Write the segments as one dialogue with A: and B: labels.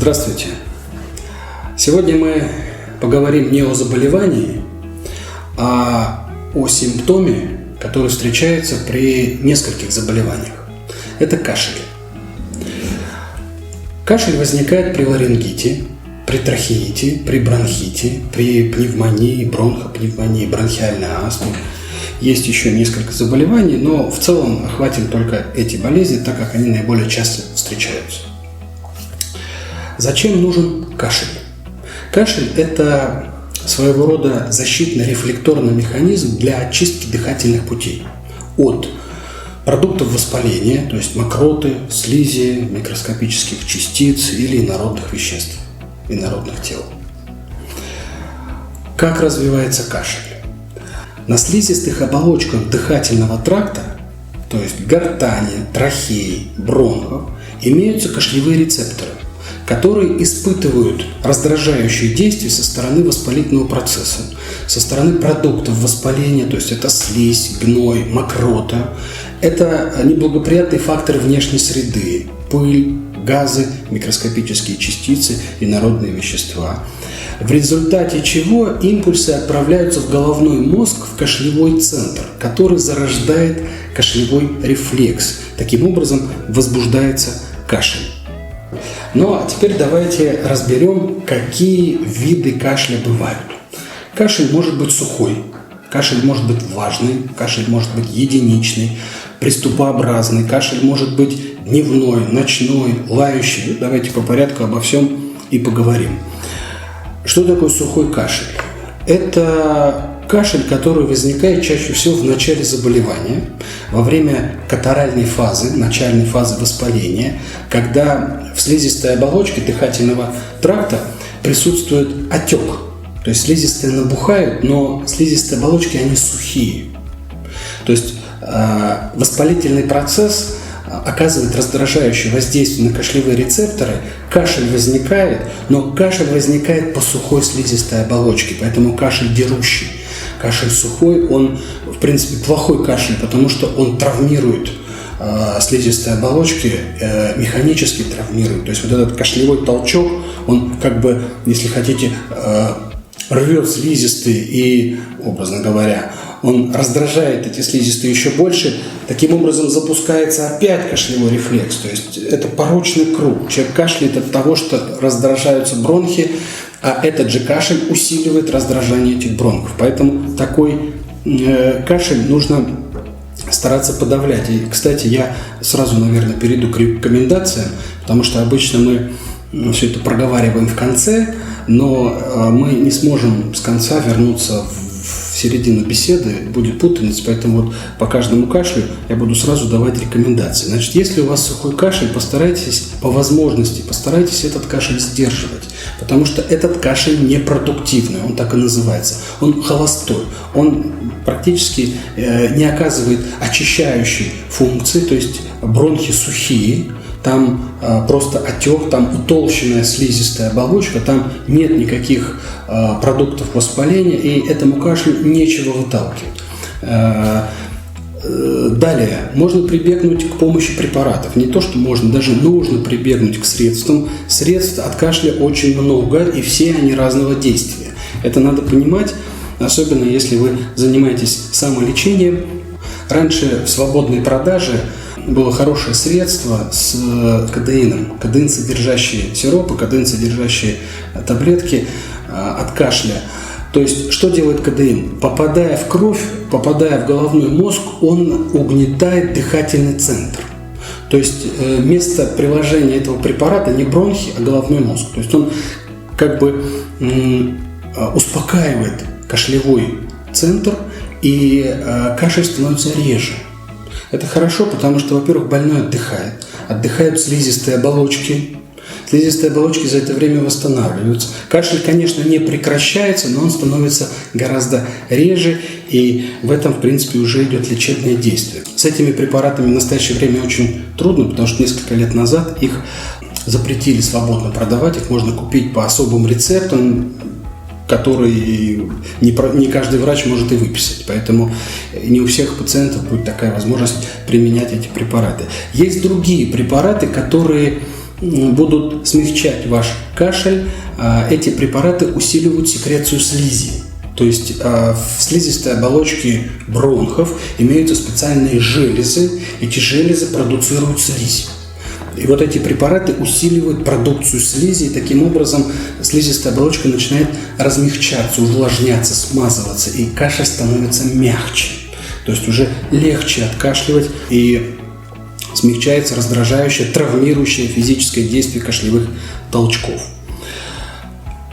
A: Здравствуйте! Сегодня мы поговорим не о заболевании, а о симптоме, который встречается при нескольких заболеваниях. Это кашель. Кашель возникает при ларингите, при трахеите, при бронхите, при пневмонии, бронхопневмонии, бронхиальной астме. Есть еще несколько заболеваний, но в целом охватим только эти болезни, так как они наиболее часто встречаются. Зачем нужен кашель? Кашель – это своего рода защитно-рефлекторный механизм для очистки дыхательных путей от продуктов воспаления, то есть мокроты, слизи, микроскопических частиц или инородных веществ, инородных тел. Как развивается кашель? На слизистых оболочках дыхательного тракта, то есть гортани, трахеи, бронхов, имеются кашлевые рецепторы, которые испытывают раздражающие действия со стороны воспалительного процесса, со стороны продуктов воспаления, то есть это слизь, гной, мокрота. Это неблагоприятные факторы внешней среды, пыль, газы, микроскопические частицы, инородные вещества. В результате чего импульсы отправляются в головной мозг, в кашлевой центр, который зарождает кашлевой рефлекс. Таким образом возбуждается кашель. Ну а теперь давайте разберем, какие виды кашля бывают. Кашель может быть сухой, кашель может быть влажный, кашель может быть единичный, приступообразный, кашель может быть дневной, ночной, лающий. Давайте по порядку обо всем и поговорим. Что такое сухой кашель? Это кашель, который возникает чаще всего в начале заболевания, во время катаральной фазы, начальной фазы воспаления, когда в слизистой оболочке дыхательного тракта присутствует отек. То есть слизистые набухают, но слизистые оболочки, они сухие. То есть воспалительный процесс оказывает раздражающее воздействие на кашлевые рецепторы, кашель возникает, но кашель возникает по сухой слизистой оболочке, поэтому кашель дерущий. Кашель сухой, он, в принципе, плохой кашель, потому что он травмирует слизистые оболочки, механически травмирует. То есть вот этот кашлевой толчок, он как бы, если хотите, рвет слизистые и, образно говоря, он раздражает эти слизистые еще больше. Таким образом запускается опять кашлевой рефлекс. То есть это порочный круг. Человек кашляет от того, что раздражаются бронхи, а этот же кашель усиливает раздражение этих бронхов. Поэтому такой кашель нужно стараться подавлять. И, кстати, я сразу, наверное, перейду к рекомендациям, потому что обычно мы все это проговариваем в конце, но мы не сможем с конца вернуться в середину беседы, будет путаница, поэтому вот по каждому кашлю я буду сразу давать рекомендации. Значит, если у вас сухой кашель, постарайтесь по возможности, постарайтесь этот кашель сдерживать, потому что этот кашель непродуктивный, он так и называется, он холостой, он практически не оказывает очищающей функции, то есть бронхи сухие, там просто отек, там утолщенная слизистая оболочка, там нет никаких продуктов воспаления, и этому кашлю нечего выталкивать. Далее, можно прибегнуть к помощи препаратов. Не то, что можно, даже нужно прибегнуть к средствам. Средств от кашля очень много, и все они разного действия. Это надо понимать, особенно если вы занимаетесь самолечением. Раньше в свободной продаже было хорошее средство с кадеином, кадеин-содержащие сиропы, кадеин-содержащие таблетки от кашля. То есть, что делает кадеин? Попадая в кровь, попадая в головной мозг, он угнетает дыхательный центр. То есть, место приложения этого препарата не бронхи, а головной мозг. То есть, он как бы успокаивает кашлевой центр, и кашель становится реже. Это хорошо, потому что, во-первых, больной отдыхает. Отдыхают слизистые оболочки. Слизистые оболочки за это время восстанавливаются. Кашель, конечно, не прекращается, но он становится гораздо реже, и в этом, в принципе, уже идет лечебное действие. С этими препаратами в настоящее время очень трудно, потому что несколько лет назад их запретили свободно продавать, их можно купить по особым рецептам, который не каждый врач может и выписать. Поэтому не у всех пациентов будет такая возможность применять эти препараты. Есть другие препараты, которые будут смягчать ваш кашель. Эти препараты усиливают секрецию слизи. То есть в слизистой оболочке бронхов имеются специальные железы. Эти железы продуцируют слизь. И вот эти препараты усиливают продукцию слизи, и таким образом слизистая оболочка начинает размягчаться, увлажняться, смазываться, и кашель становится мягче. То есть уже легче откашливать, и смягчается раздражающее, травмирующее физическое действие кашлевых толчков.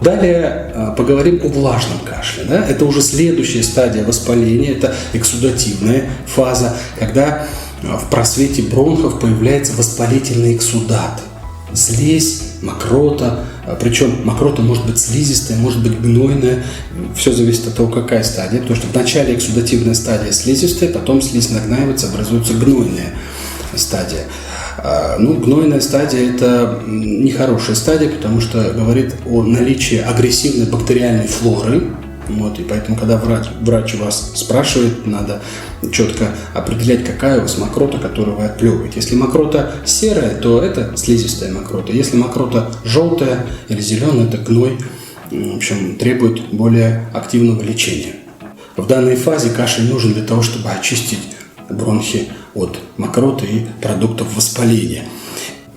A: Далее поговорим о влажном кашле. Да? Это уже следующая стадия воспаления, это эксудативная фаза, когда в просвете бронхов появляется воспалительный эксудат. Слизь, мокрота, причем мокрота может быть слизистая, может быть гнойная, все зависит от того, какая стадия, потому что вначале эксудативная стадия слизистая, потом слизь нагнаивается, образуется гнойная стадия. Гнойная стадия – это нехорошая стадия, потому что говорит о наличии агрессивной бактериальной флоры. И поэтому, когда врач вас спрашивает, надо четко определять, какая у вас мокрота, которую вы отплевываете. Если мокрота серая, то это слизистая мокрота. Если мокрота желтая или зеленая, это гной. В общем, требует более активного лечения. В данной фазе кашель нужен для того, чтобы очистить бронхи от мокроты и продуктов воспаления.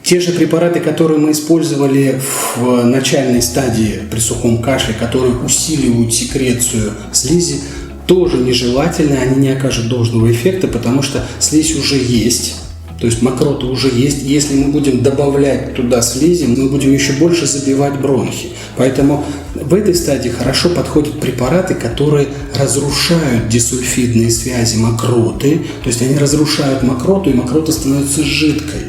A: Те же препараты, которые мы использовали в начальной стадии при сухом кашле, которые усиливают секрецию слизи, тоже нежелательны, они не окажут должного эффекта, потому что слизь уже есть, то есть мокрота уже есть. И если мы будем добавлять туда слизи, мы будем еще больше забивать бронхи. Поэтому в этой стадии хорошо подходят препараты, которые разрушают дисульфидные связи мокроты, то есть они разрушают мокроту, и мокрота становится жидкой.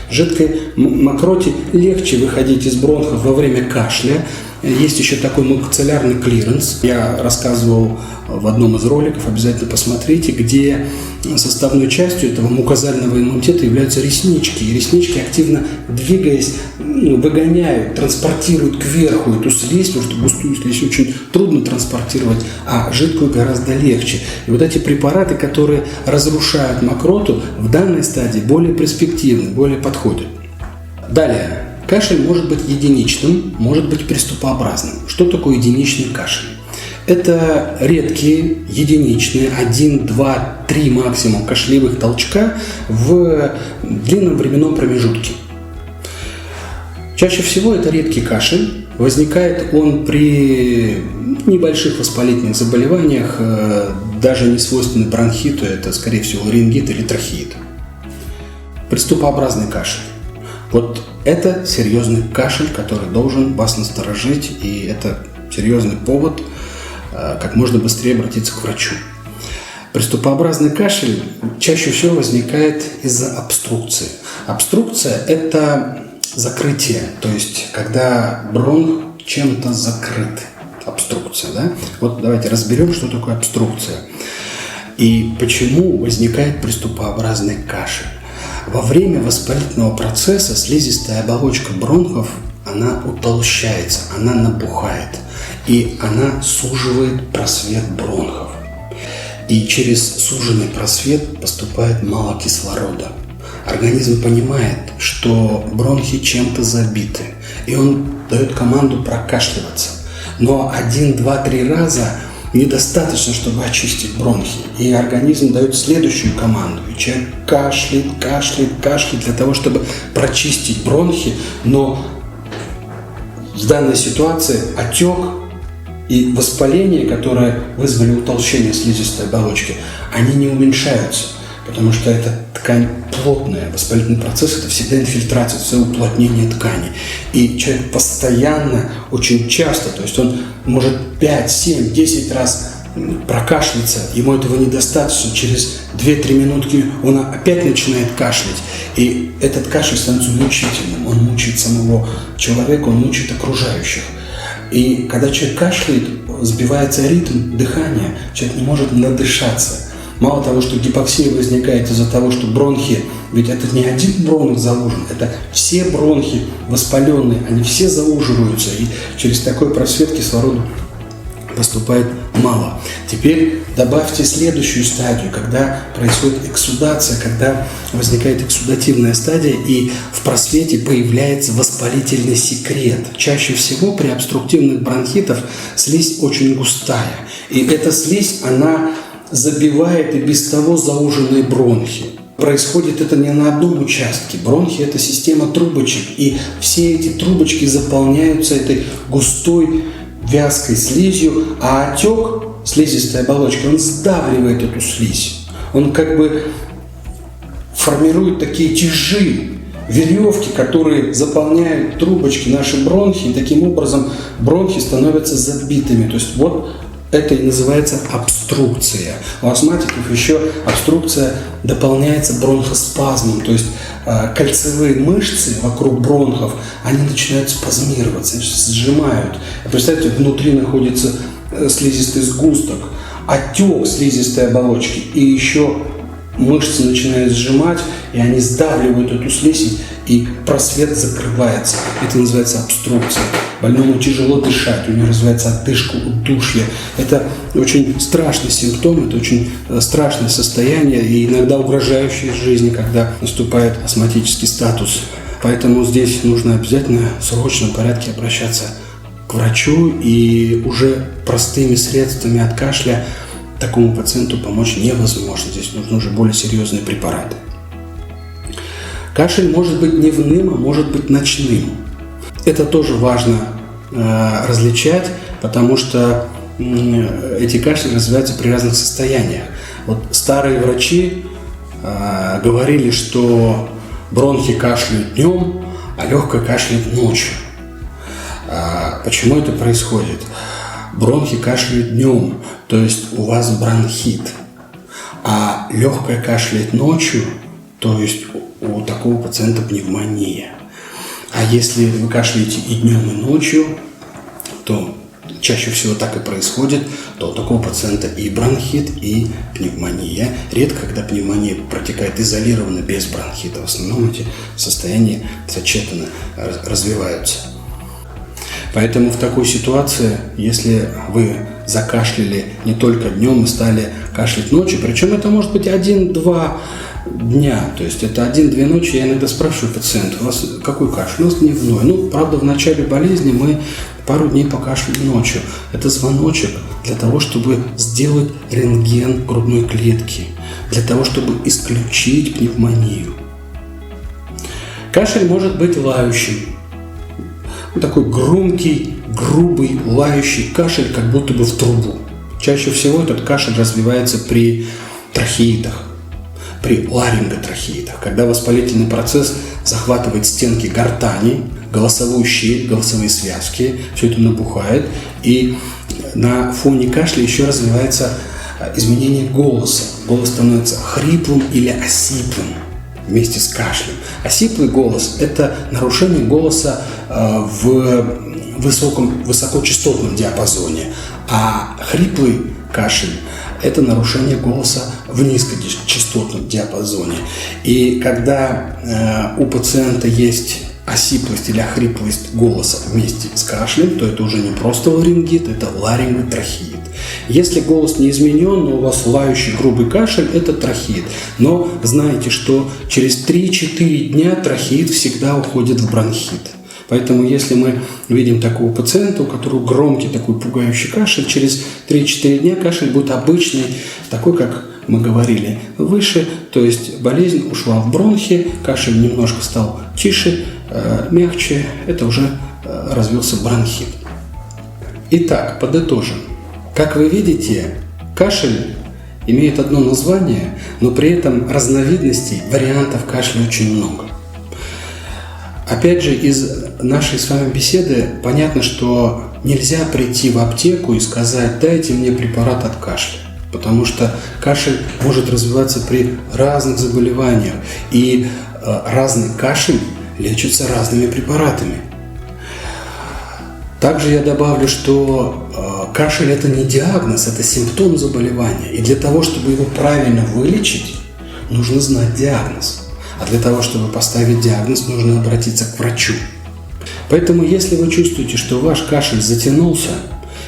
A: В жидкой мокроте легче выходить из бронхов во время кашля. Есть еще такой мукоциллярный клиренс. Я рассказывал в одном из роликов, обязательно посмотрите, где составной частью этого мукозального иммунитета являются реснички. И реснички, активно двигаясь, выгоняют, транспортируют кверху эту слизь, потому что густую слизь очень трудно транспортировать, а жидкую гораздо легче. И вот эти препараты, которые разрушают мокроту, в данной стадии более перспективны, более подходят. Далее. Кашель может быть единичным, может быть приступообразным. Что такое единичный кашель? Это редкие, единичные, 1, 2, 3 максимум кашлевых толчка в длинном временном промежутке. Чаще всего это редкий кашель. Возникает он при небольших воспалительных заболеваниях, даже не свойственный бронхиту, это, скорее всего, рингит или трахеит. Приступообразный кашель. Вот это серьезный кашель, который должен вас насторожить, и это серьезный повод как можно быстрее обратиться к врачу. Приступообразный кашель чаще всего возникает из-за обструкции. Обструкция – это закрытие, то есть когда бронх чем-то закрыт. Обструкция, да? Вот давайте разберем, что такое обструкция и почему возникает приступообразный кашель. Во время воспалительного процесса слизистая оболочка бронхов, она утолщается, она набухает, и она суживает просвет бронхов. И через суженный просвет поступает мало кислорода. Организм понимает, что бронхи чем-то забиты, и он дает команду прокашливаться. Но 1, 2, 3 раза недостаточно, чтобы очистить бронхи. И организм дает следующую команду. И человек кашляет для того, чтобы прочистить бронхи. Но в данной ситуации отек и воспаление, которые вызвали утолщение слизистой оболочки, они не уменьшаются. Потому что эта ткань плотная. Воспалительный процесс – это всегда инфильтрация, всегда уплотнение ткани. И человек постоянно, очень часто, то есть он может 5, 7, 10 раз прокашляться, ему этого недостаточно, через 2-3 минутки он опять начинает кашлять. И этот кашель становится мучительным, он мучает самого человека, он мучает окружающих. И когда человек кашляет, сбивается ритм дыхания, человек не может надышаться. Мало того, что гипоксия возникает из-за того, что бронхи, ведь это не один бронх заужен, это все бронхи воспаленные, они все зауживаются, и через такой просвет кислороду поступает мало. Теперь добавьте следующую стадию, когда происходит эксудация, когда возникает эксудативная стадия и в просвете появляется воспалительный секрет. Чаще всего при обструктивных бронхитах слизь очень густая. И эта слизь, она забивает и без того зауженные бронхи. Происходит это не на одном участке. Бронхи – это система трубочек, и все эти трубочки заполняются этой густой вязкой слизью, а отек слизистой оболочки, он сдавливает эту слизь. Он как бы формирует такие тяжи, веревки, которые заполняют трубочки, наши бронхи, и таким образом бронхи становятся забитыми. То есть вот это и называется обструкция. У астматиков еще обструкция дополняется бронхоспазмом, то есть кольцевые мышцы вокруг бронхов, они начинают спазмироваться, сжимают. Представьте, внутри находится слизистый сгусток, отек слизистой оболочки, и еще мышцы начинают сжимать, и они сдавливают эту слизь, и просвет закрывается. Это называется обструкция. Больному тяжело дышать, у него развивается одышка, удушье. Это очень страшный симптом, это очень страшное состояние и иногда угрожающее жизни, когда наступает астматический статус. Поэтому здесь нужно обязательно в срочном порядке обращаться к врачу, и уже простыми средствами от кашля такому пациенту помочь невозможно. Здесь нужны уже более серьезные препараты. Кашель может быть дневным, а может быть ночным. Это тоже важно различать, потому что эти кашли развиваются при разных состояниях. Вот старые врачи говорили, что бронхи кашляют днем, а легкое кашляет ночью. Почему это происходит? Бронхи кашляют днем, то есть у вас бронхит, а легкое кашляет ночью, то есть у такого пациента пневмония. А если вы кашляете и днем, и ночью, то чаще всего так и происходит, то у такого пациента и бронхит, и пневмония. Редко, когда пневмония протекает изолированно, без бронхита. В основном эти состояния сочетанно развиваются. Поэтому в такой ситуации, если вы закашляли не только днем и стали кашлять ночью, причем это может быть 1-2 дня, то есть это 1-2 ночи, я иногда спрашиваю пациента, у вас какой кашель? У нас дневной. Ну, правда, в начале болезни мы пару дней покашляли ночью. Это звоночек для того, чтобы сделать рентген грудной клетки, для того, чтобы исключить пневмонию. Кашель может быть лающим. Вот такой громкий, грубый, лающий кашель, как будто бы в трубу. Чаще всего этот кашель развивается при трахеитах, при ларинготрахеитах, когда воспалительный процесс захватывает стенки гортани, голосовую щель, голосовые связки, все это набухает, и на фоне кашля еще развивается изменение голоса. Голос становится хриплым или осиплым вместе с кашлем. Осиплый голос – это нарушение голоса в высокочастотном диапазоне, а хриплый кашель – это нарушение голоса в низкочастотном диапазоне. И когда у пациента есть осиплость или охриплость голоса вместе с кашлем, то это уже не просто ларингит, это ларинготрахеит. Если голос не изменен, но у вас лающий грубый кашель, это трахеит. Но знайте, что через 3-4 дня трахеит всегда уходит в бронхит. Поэтому если мы видим такого пациента, у которого громкий такой пугающий кашель, через 3-4 дня кашель будет обычный, такой, как мы говорили выше, то есть болезнь ушла в бронхи, кашель немножко стал тише, мягче, это уже развился бронхит. Итак, подытожим. Как вы видите, кашель имеет одно название, но при этом разновидностей, вариантов кашля очень много. Опять же, из нашей с вами беседы понятно, что нельзя прийти в аптеку и сказать: дайте мне препарат от кашля. Потому что кашель может развиваться при разных заболеваниях, и разный кашель лечится разными препаратами. Также я добавлю, что кашель – это не диагноз, это симптом заболевания. И для того, чтобы его правильно вылечить, нужно знать диагноз. А для того, чтобы поставить диагноз, нужно обратиться к врачу. Поэтому, если вы чувствуете, что ваш кашель затянулся,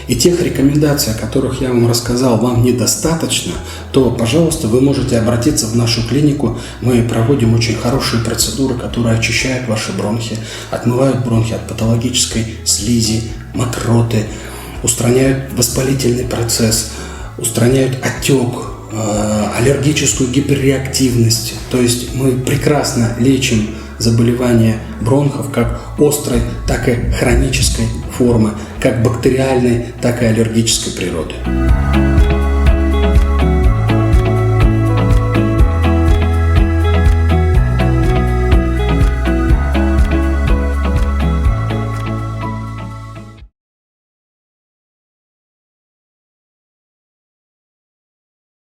A: и тех рекомендаций, о которых я вам рассказал, вам недостаточно, то, пожалуйста, вы можете обратиться в нашу клинику. Мы проводим очень хорошие процедуры, которые очищают ваши бронхи, отмывают бронхи от патологической слизи, мокроты, устраняют воспалительный процесс, устраняют отек, аллергическую гиперреактивность. То есть мы прекрасно лечим заболевания бронхов как острой, так и хронической формы, как бактериальной, так и аллергической природы.